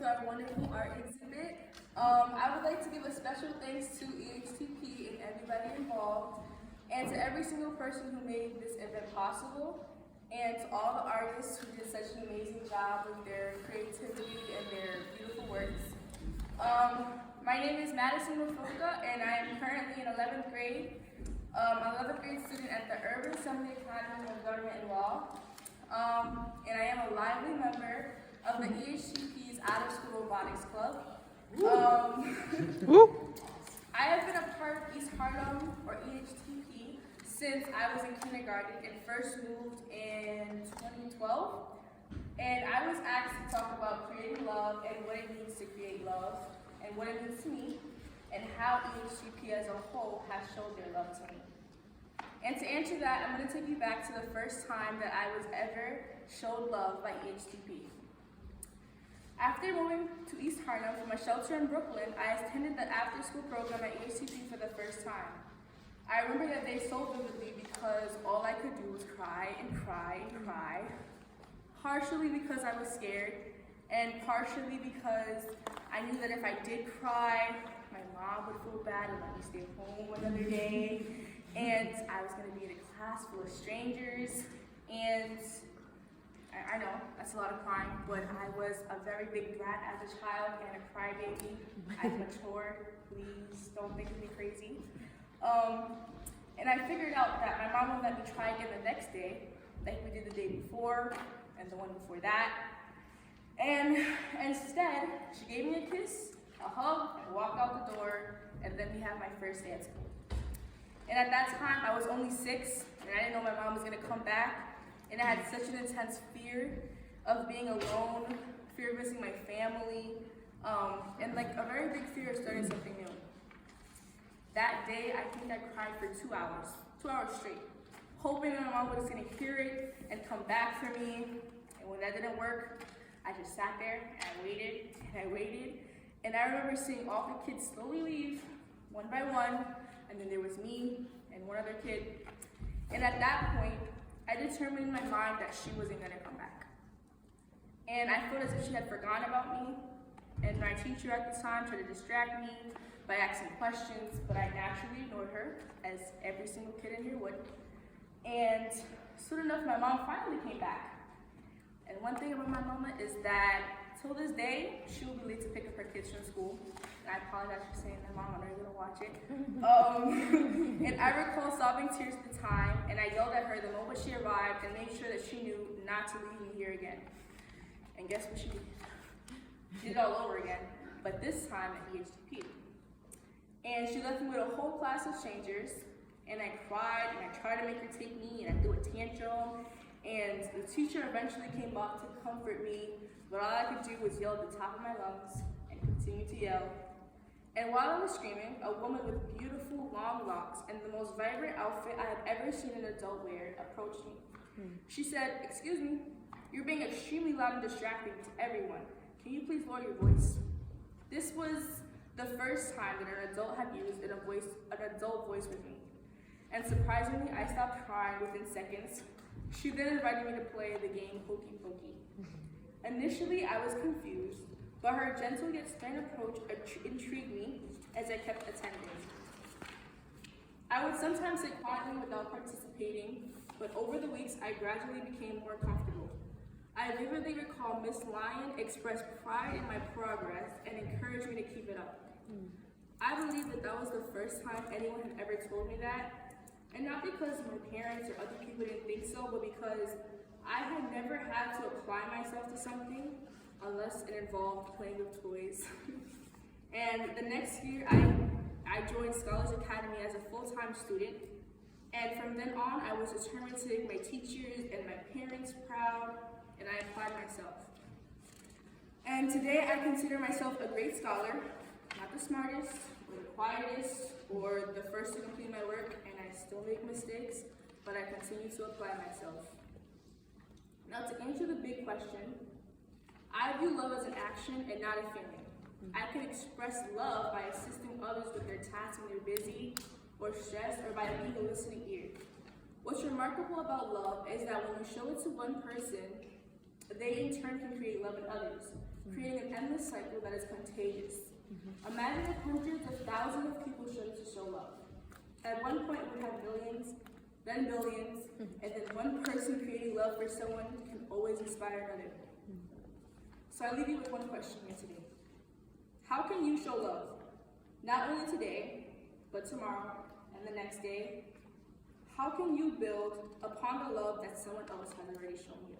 to our wonderful art exhibit. I would like to give a special thanks to EHTP and everybody involved, and to every single person who made this event possible, and to all the artists who did such an amazing job with their creativity and their beautiful works. My name is Madison Mufoka, and I am currently in 11th grade. I'm an 11th grade student at the Urban Assembly Academy of Government and Law, and I am a lively member of the EHTP's Out of School Robotics Club. I have been a part of East Harlem, or EHTP, since I was in kindergarten and first moved in 2012. And I was asked to talk about creating love and what it means to create love, and what it means to me, and how EHTP as a whole has showed their love to me. And to answer that, I'm going to take you back to the first time that I was ever showed love by EHTP. After moving to East Harlem from a shelter in Brooklyn, I attended the after-school program at EHTP for the first time. I remember that day so vividly because all I could do was cry and cry and cry, partially because I was scared, and partially because I knew that if I did cry, my mom would feel bad and let me stay home another day, and I was going to be in a class full of strangers, and I know, that's a lot of crying, but I was a very big brat as a child and a crybaby. I've matured, please don't think of me crazy. And I figured out that my mom would let me try again the next day, like we did the day before, and the one before that. And instead, she gave me a kiss, a hug, and walked out the door, and let me have my first day at school. And at that time, I was only 6, and I didn't know my mom was gonna come back. And I had such an intense fear of being alone, fear of missing my family, and like a very big fear of starting something new. That day, I think I cried for 2 hours, 2 hours straight, hoping that my mom was gonna hear it and come back for me. And when that didn't work, I just sat there and I waited and I waited. And I remember seeing all the kids slowly leave, one by one, and then there was me and one other kid. And at that point, I determined in my mind that she wasn't going to come back. And I felt as if she had forgotten about me, and my teacher at the time tried to distract me by asking questions, but I naturally ignored her, as every single kid in here would. And soon enough, my mom finally came back. And one thing about my mama is that, till this day, she will be late to pick up her kids from school. And I apologize for saying that, Mom, I know you're gonna watch it. And I recall sobbing tears at the time, and I yelled at her the moment she arrived and made sure that she knew not to leave me here again. And guess what she did? She did it all over again, but this time at EHTP. And she left me with a whole class of strangers, and I cried, and I tried to make her take me, and I threw a tantrum, and the teacher eventually came up to comfort me, but all I could do was yell at the top of my lungs and continue to yell. And while I was screaming, a woman with beautiful long locks and the most vibrant outfit I had ever seen an adult wear approached me. She said, "Excuse me, you're being extremely loud and distracting to everyone. Can you please lower your voice?" This was the first time that an adult had used an adult voice with me. And surprisingly, I stopped crying within seconds. She then invited me to play the game Hokey Pokey. Initially, I was confused, but her gentle yet stern approach intrigued me as I kept attending. I would sometimes sit quietly without participating, but over the weeks, I gradually became more comfortable. I vividly recall Miss Lyon expressed pride in my progress and encouraged me to keep it up. I believe that was the first time anyone had ever told me that, and not because my parents or other people didn't think so, but because I had never had to apply myself to something unless it involved playing with toys. And the next year, I joined Scholars Academy as a full-time student. And from then on, I was determined to make my teachers and my parents proud, and I applied myself. And today, I consider myself a great scholar, not the smartest, or the quietest, or the first to complete my work, and I still make mistakes, but I continue to apply myself. Now, to answer the big question, I view love as an action and not a feeling. I can express love by assisting others with their tasks when they're busy or stressed, or by being a listening ear. What's remarkable about love is that when you show it to one person, they in turn can create love in others. creating an endless cycle that is contagious. Imagine if hundreds of thousands of people showed to show love. At one point, we'd have millions, then billions, and then one person creating love for someone can always inspire another. So I leave you with one question here today. How can you show love? Not only today, but tomorrow and the next day. How can you build upon the love that someone else has already shown you?